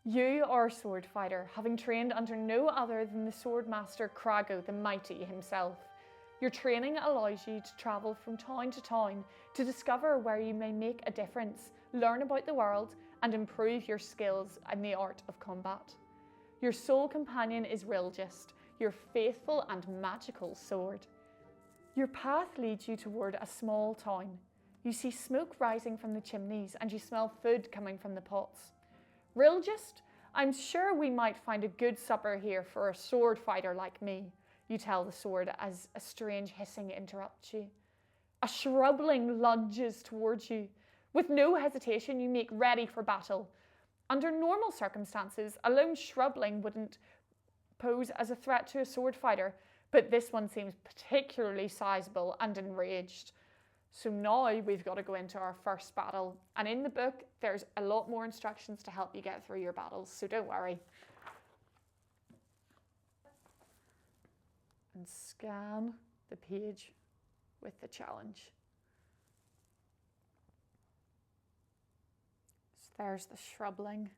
You are a sword fighter, having trained under no other than the sword master Krago the Mighty himself. Your training allows you to travel from town to town to discover where you may make a difference, learn about the world, and improve your skills in the art of combat. Your sole companion is Rilgist, your faithful and magical sword. Your path leads you toward a small town. You see smoke rising from the chimneys and you smell food coming from the pots. Rilgist, I'm sure we might find a good supper here for a sword fighter like me, you tell the sword as a strange hissing interrupts you. A shrubling lunges towards you. With no hesitation, you make ready for battle. Under normal circumstances, a lone shrubling wouldn't pose as a threat to a sword fighter, but this one seems particularly sizable and enraged. So now we've got to go into our first battle. And in the book, there's a lot more instructions to help you get through your battles, so don't worry. And scan the page with the challenge. So there's the shrubling.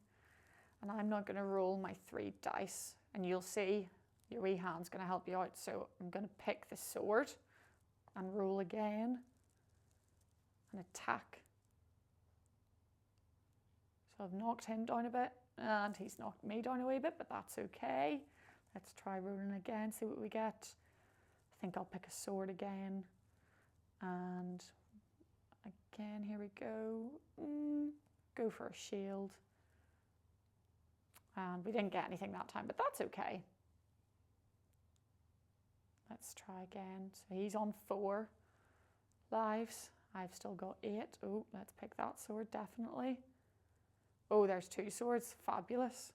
And I'm not going to roll my 3 dice. And you'll see your wee hand's going to help you out. So I'm going to pick the sword and roll again. And attack. So I've knocked him down a bit and he's knocked me down a wee bit, but that's okay. Let's try rolling again, see what we get. I think I'll pick a sword again. And again, here we go. Go for a shield. And we didn't get anything that time, but that's okay. Let's try again. So he's on 4 lives. I've still got 8. Oh, let's pick that sword, definitely. Oh, there's 2 swords. Fabulous.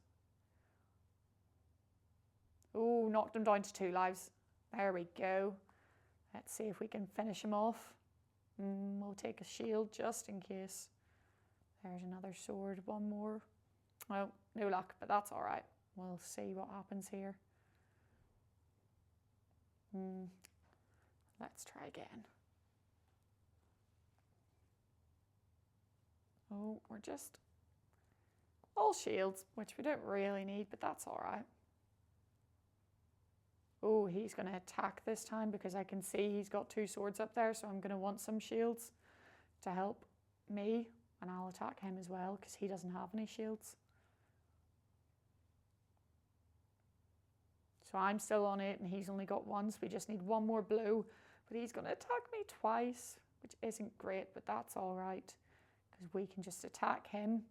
Oh, knocked him down to 2 lives. There we go. Let's see if we can finish him off. We'll take a shield just in case. There's another sword, 1 more. Oh, no luck, but that's all right. We'll see what happens here. Let's try again. Oh, we're just all shields, which we don't really need, but that's all right. Oh, he's going to attack this time because I can see he's got 2 swords up there, so I'm going to want some shields to help me, and I'll attack him as well because he doesn't have any shields. So I'm still on 8 and he's only got 1, so we just need 1 more blow, but he's going to attack me twice, which isn't great, but that's all right. Because we can just attack him.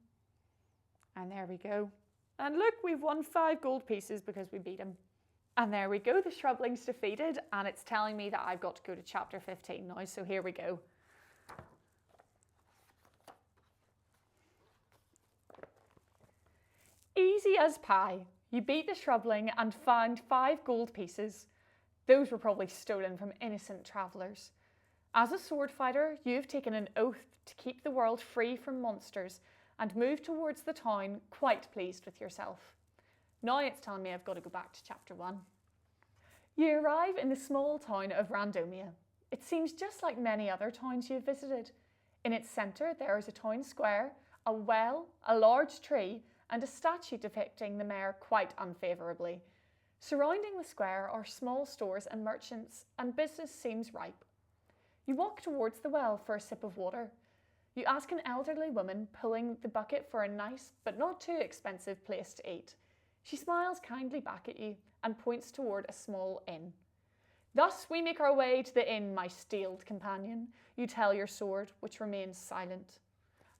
And there we go. And look, we've won 5 gold pieces because we beat him. And there we go, the shrubling's defeated, and it's telling me that I've got to go to chapter 15 now, so here we go. Easy as pie. You beat the shrubling and found 5 gold pieces. Those were probably stolen from innocent travellers. As a sword fighter, you've taken an oath to keep the world free from monsters and move towards the town quite pleased with yourself. Now it's telling me I've got to go back to chapter 1. You arrive in the small town of Randomia. It seems just like many other towns you've visited. In its centre there is a town square, a well, a large tree and a statue depicting the mayor quite unfavourably. Surrounding the square are small stores and merchants, and business seems ripe. You walk towards the well for a sip of water. You ask an elderly woman pulling the bucket for a nice but not too expensive place to eat. She smiles kindly back at you and points toward a small inn. Thus we make our way to the inn, my steeled companion, you tell your sword, which remains silent.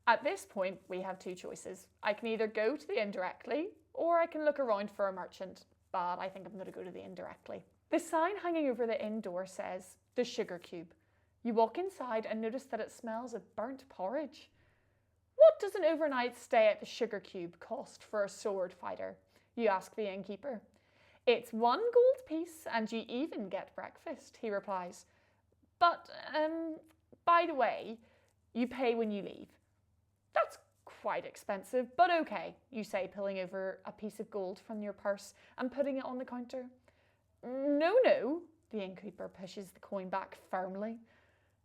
At this point, we have 2 choices. I can either go to the inn directly, or I can look around for a merchant, but I think I'm going to go to the inn directly. The sign hanging over the inn door says, "The Sugar Cube." You walk inside and notice that it smells of burnt porridge. What does an overnight stay at the Sugar Cube cost for a sword fighter? You ask the innkeeper. It's 1 gold piece and you even get breakfast, he replies. But, by the way, you pay when you leave. That's quite expensive, but okay, you say, pulling over a piece of gold from your purse and putting it on the counter. No, the innkeeper pushes the coin back firmly.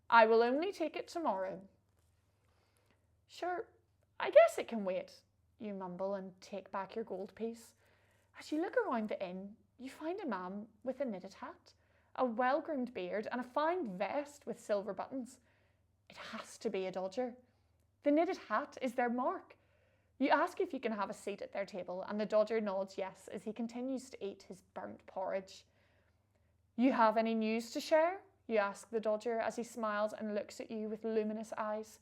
I will only take it tomorrow. Sure, I guess it can wait. you mumble and take back your gold piece. As you look around the inn, you find a man with a knitted hat, a well-groomed beard and a fine vest with silver buttons. It has to be a dodger. The knitted hat is their mark. You ask if you can have a seat at their table, and the dodger nods yes as he continues to eat his burnt porridge. You have any news to share? You ask the dodger as he smiles and looks at you with luminous eyes.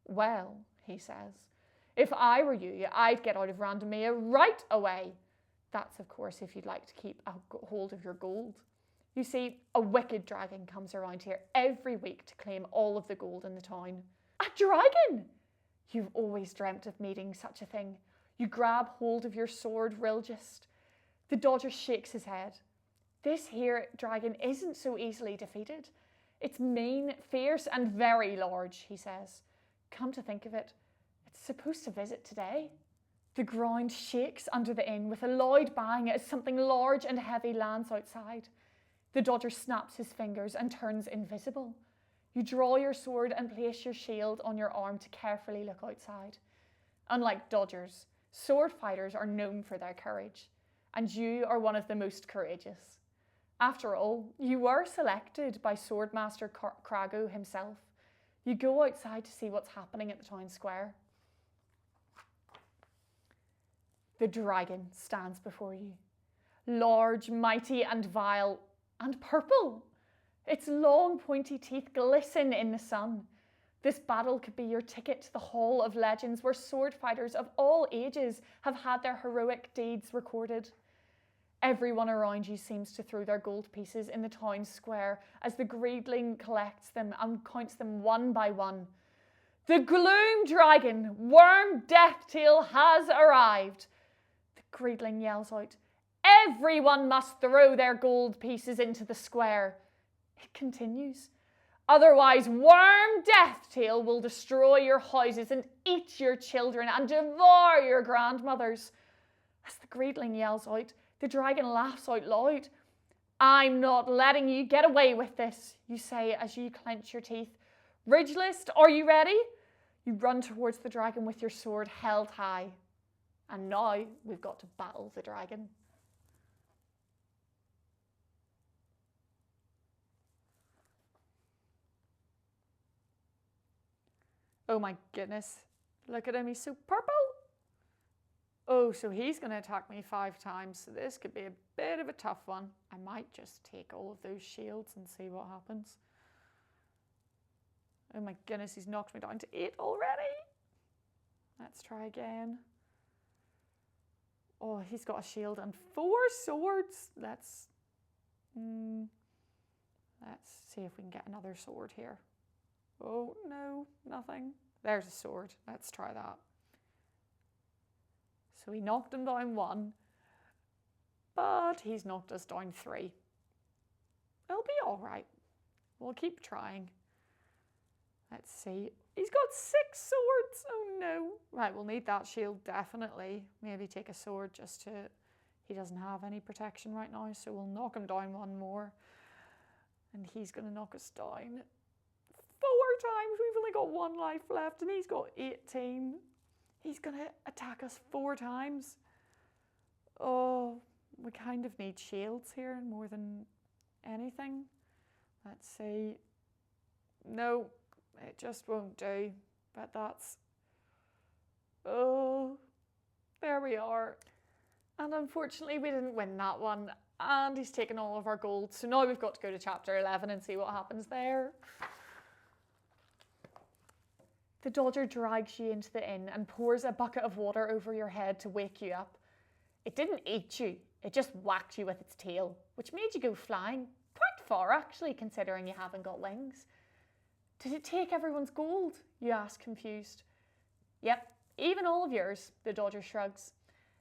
Well, he says, if I were you, I'd get out of Randomia right away. That's, of course, if you'd like to keep a hold of your gold. You see, a wicked dragon comes around here every week to claim all of the gold in the town. A dragon! You've always dreamt of meeting such a thing. You grab hold of your sword, Rilgist. The dodger shakes his head. This here dragon isn't so easily defeated. It's mean, fierce, and very large, he says. Come to think of it, it's supposed to visit today. The ground shakes under the inn with a loud bang as something large and heavy lands outside. The dodger snaps his fingers and turns invisible. You draw your sword and place your shield on your arm to carefully look outside. Unlike dodgers, sword fighters are known for their courage, and you are one of the most courageous. After all, you were selected by Swordmaster Krago himself. You go outside to see what's happening at the town square. The dragon stands before you, large, mighty, and vile, and purple. Its long, pointy teeth glisten in the sun. This battle could be your ticket to the Hall of Legends, where sword fighters of all ages have had their heroic deeds recorded. Everyone around you seems to throw their gold pieces in the town square as the greedling collects them and counts them one by one. The Gloom Dragon, Worm Deathtail, has arrived. The greedling yells out, everyone must throw their gold pieces into the square. It continues. Otherwise, Worm Deathtail will destroy your houses and eat your children and devour your grandmothers. As the greedling yells out, the dragon laughs out loud. I'm not letting you get away with this, you say as you clench your teeth. Ridgelist, are you ready? You run towards the dragon with your sword held high. And now we've got to battle the dragon. Oh my goodness, look at him, he's so purple. Oh, so he's going to attack me 5 times, so this could be a bit of a tough one. I might just take all of those shields and see what happens. Oh my goodness, he's knocked me down to 8 already. Let's try again. Oh, he's got a shield and 4 swords. Let's see if we can get another sword here. Oh, no, nothing. There's a sword. Let's try that. So he knocked him down 1, but he's knocked us down 3. It'll be all right. We'll keep trying. Let's see. He's got 6 swords. Oh no. Right, we'll need that shield definitely. Maybe take a sword just to... He doesn't have any protection right now, so we'll knock him down 1 more. And he's going to knock us down 4 times. We've only got 1 life left and he's got 18. He's going to attack us 4 times. Oh, we kind of need shields here more than anything. Let's see. No, it just won't do. But that's... Oh, there we are. And unfortunately we didn't win that one. And he's taken all of our gold. So now we've got to go to chapter 11 and see what happens there. The dodger drags you into the inn and pours a bucket of water over your head to wake you up. It didn't eat you, it just whacked you with its tail, which made you go flying. Quite far actually, considering you haven't got wings. Did it take everyone's gold? You ask, confused. Yep, even all of yours, the dodger shrugs.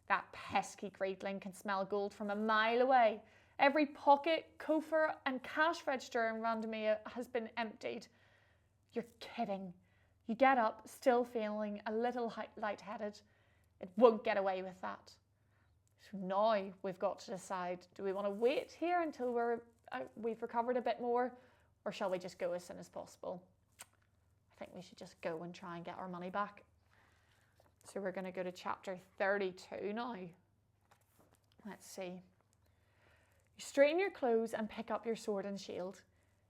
That pesky greatling can smell gold from a mile away. Every pocket, coffer and cash register in Randomia has been emptied. You're kidding. You get up, still feeling a little lightheaded. It won't get away with that. So now we've got to decide, do we want to wait here until we've recovered a bit more, or shall we just go as soon as possible? I think we should just go and try and get our money back. So we're going to go to chapter 32 now. Let's see. You straighten your clothes and pick up your sword and shield.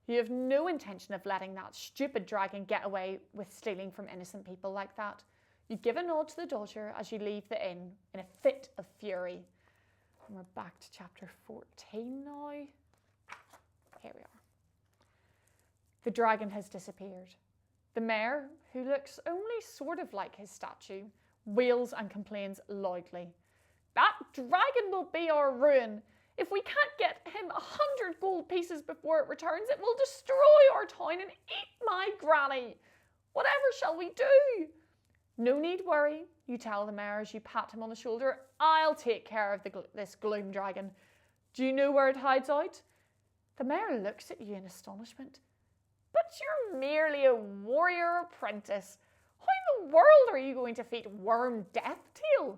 You have no intention of letting that stupid dragon get away with stealing from innocent people like that. You give a nod to the Dodger as you leave the inn in a fit of fury. And we're back to chapter 14 now. Here we are. The dragon has disappeared. The mayor, who looks only sort of like his statue, wails and complains loudly. That dragon will be our ruin. If we can't get him 100 gold pieces before it returns, it will destroy our town and eat my granny. Whatever shall we do? No need worry, you tell the mayor as you pat him on the shoulder. I'll take care of this Gloom Dragon. Do you know where it hides out? The mayor looks at you in astonishment. But you're merely a warrior apprentice. How in the world are you going to defeat Worm Deathtail?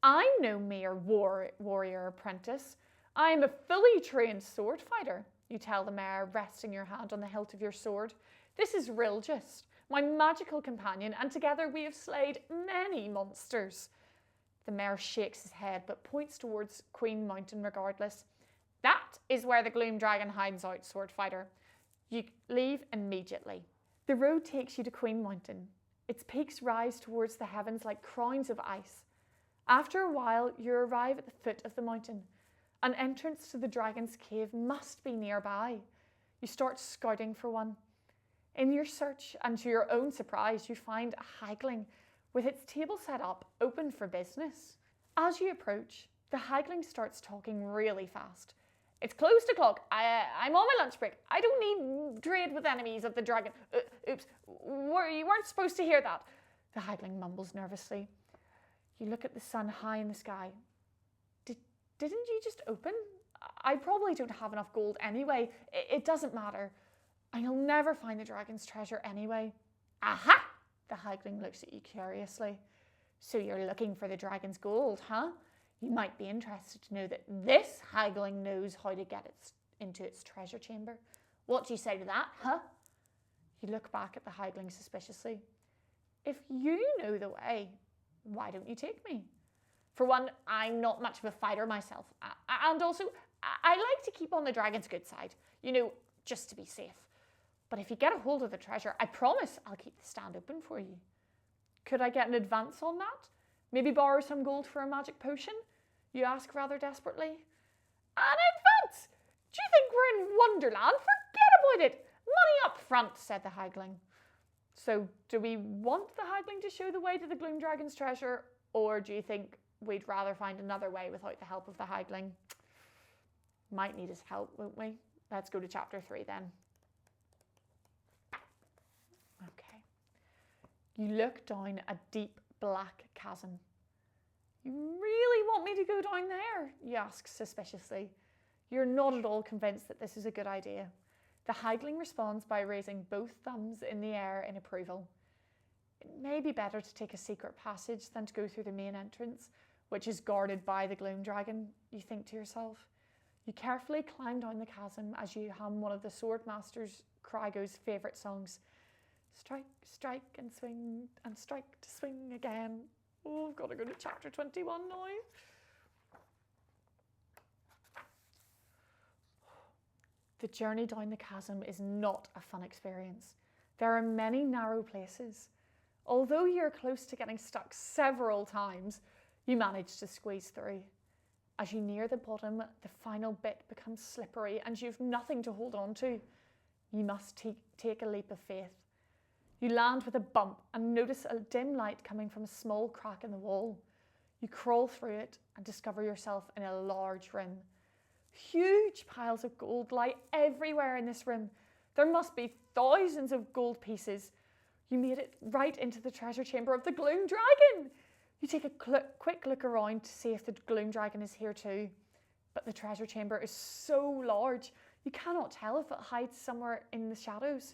I'm no mere warrior apprentice. I am a fully trained sword fighter, you tell the mayor, resting your hand on the hilt of your sword. This is Rilgist, my magical companion, and together we have slayed many monsters. The mayor shakes his head but points towards Queen Mountain regardless. That is where the Gloom Dragon hides out, sword fighter. You leave immediately. The road takes you to Queen Mountain. Its peaks rise towards the heavens like crowns of ice. After a while, you arrive at the foot of the mountain. An entrance to the dragon's cave must be nearby. You start scouting for one. In your search, and to your own surprise, you find a haggling with its table set up, open for business. As you approach, the haggling starts talking really fast. It's close to clock. I'm on my lunch break. I don't need trade with enemies of the dragon. Oops, you weren't supposed to hear that. The haggling mumbles nervously. You look at the sun high in the sky. Didn't you just open? I probably don't have enough gold anyway. It doesn't matter. I'll never find the dragon's treasure anyway. Aha! The haggling looks at you curiously. So you're looking for the dragon's gold, huh? You might be interested to know that this haggling knows how to get it into its treasure chamber. What do you say to that, huh? You look back at the haggling suspiciously. If you know the way, why don't you take me? For one, I'm not much of a fighter myself. And also, I like to keep on the dragon's good side. You know, just to be safe. But if you get a hold of the treasure, I promise I'll keep the stand open for you. Could I get an advance on that? Maybe borrow some gold for a magic potion? You ask rather desperately. An advance? Do you think we're in Wonderland? Forget about it. Money up front, said the haggling. So do we want the haggling to show the way to the Gloom Dragon's treasure, or do you think we'd rather find another way without the help of the haggling? Might need his help, won't we? Let's go to chapter 3 then. Okay. You look down a deep black chasm. You really want me to go down there? You ask suspiciously. You're not at all convinced that this is a good idea. The haggling responds by raising both thumbs in the air in approval. It may be better to take a secret passage than to go through the main entrance, which is guarded by the Gloom Dragon, you think to yourself. You carefully climb down the chasm as you hum one of the Swordmaster's Craigo's favourite songs. Strike, strike and swing, and strike to swing again. Oh, I've got to go to chapter 21 now. The journey down the chasm is not a fun experience. There are many narrow places. Although you're close to getting stuck several times, you manage to squeeze through. As you near the bottom, the final bit becomes slippery and you've nothing to hold on to. You must take a leap of faith. You land with a bump and notice a dim light coming from a small crack in the wall. You crawl through it and discover yourself in a large room. Huge piles of gold lie everywhere in this room. There must be thousands of gold pieces. You made it right into the treasure chamber of the Gloom Dragon. You take a quick look around to see if the Gloom Dragon is here too. But the treasure chamber is so large, you cannot tell if it hides somewhere in the shadows.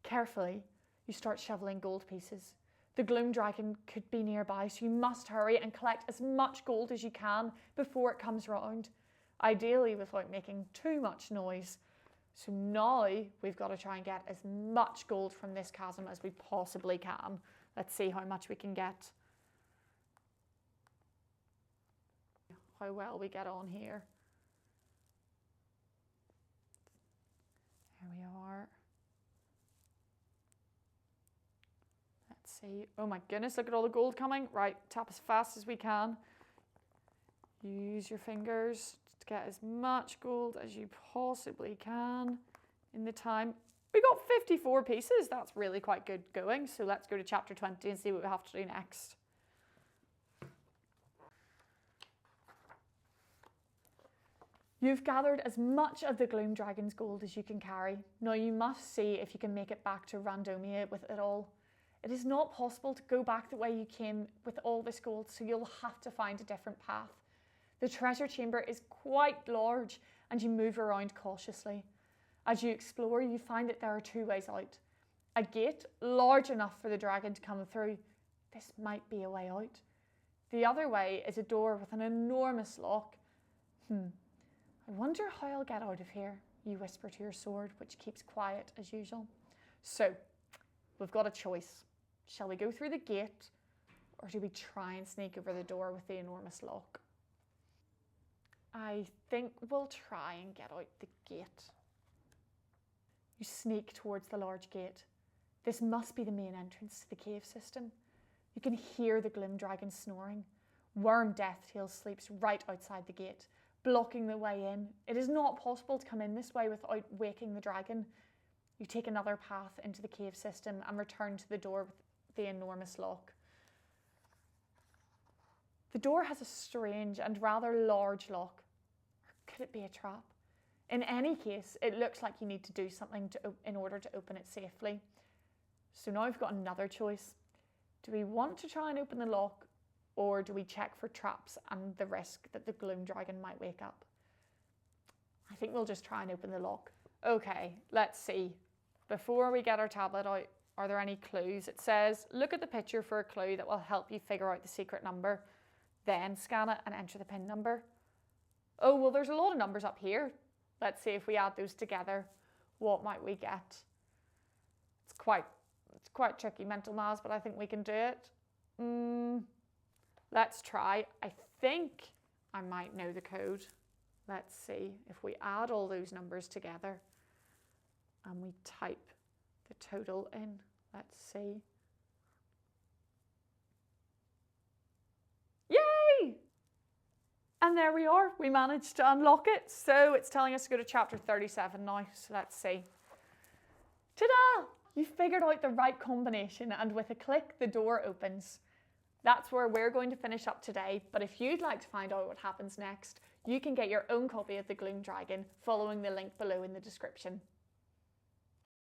Carefully, you start shoveling gold pieces. The Gloom Dragon could be nearby, so you must hurry and collect as much gold as you can before it comes round. Ideally without making too much noise. So now we've got to try and get as much gold from this chasm as we possibly can. Let's see how much we can get. how well we get on here. There we are. Let's see. Oh my goodness, look at all the gold coming. Right, tap as fast as we can. Use your fingers to get as much gold as you possibly can in the time. We got 54 pieces. That's really quite good going. So let's go to chapter 20 and see what we have to do next. You've gathered as much of the Gloom Dragon's gold as you can carry. Now you must see if you can make it back to Randomia with it all. It is not possible to go back the way you came with all this gold, so you'll have to find a different path. The treasure chamber is quite large and you move around cautiously. As you explore, you find that there are two ways out. A gate large enough for the dragon to come through. This might be a way out. The other way is a door with an enormous lock. I wonder how I'll get out of here, you whisper to your sword, which keeps quiet as usual. So, we've got a choice. Shall we go through the gate, or do we try and sneak over the door with the enormous lock? I think we'll try and get out the gate. You sneak towards the large gate. This must be the main entrance to the cave system. You can hear the Gloom Dragon snoring. Worm Deathtail sleeps right outside the gate, blocking the way in. It is not possible to come in this way without waking the dragon. You take another path into the cave system and return to the door with the enormous lock. The door has a strange and rather large lock. Or could it be a trap? In any case, it looks like you need to do something in order to open it safely. So now we've got another choice. Do we want to try and open the lock, or do we check for traps and the risk that the Gloom Dragon might wake up? I think we'll just try and open the lock. Okay, let's see. Before we get our tablet out, are there any clues? It says, look at the picture for a clue that will help you figure out the secret number. Then scan it and enter the PIN number. Oh, well, there's a lot of numbers up here. Let's see if we add those together. What might we get? It's quite tricky mental maths, but I think we can do it. Let's try. I think I might know the code. Let's see if we add all those numbers together and we type the total in. Let's see. Yay! And there we are. We managed to unlock it. So it's telling us to go to chapter 37 now. So let's see. Ta-da! You figured out the right combination, and with a click, the door opens. That's where we're going to finish up today, but if you'd like to find out what happens next, you can get your own copy of the Gloom Dragon following the link below in the description.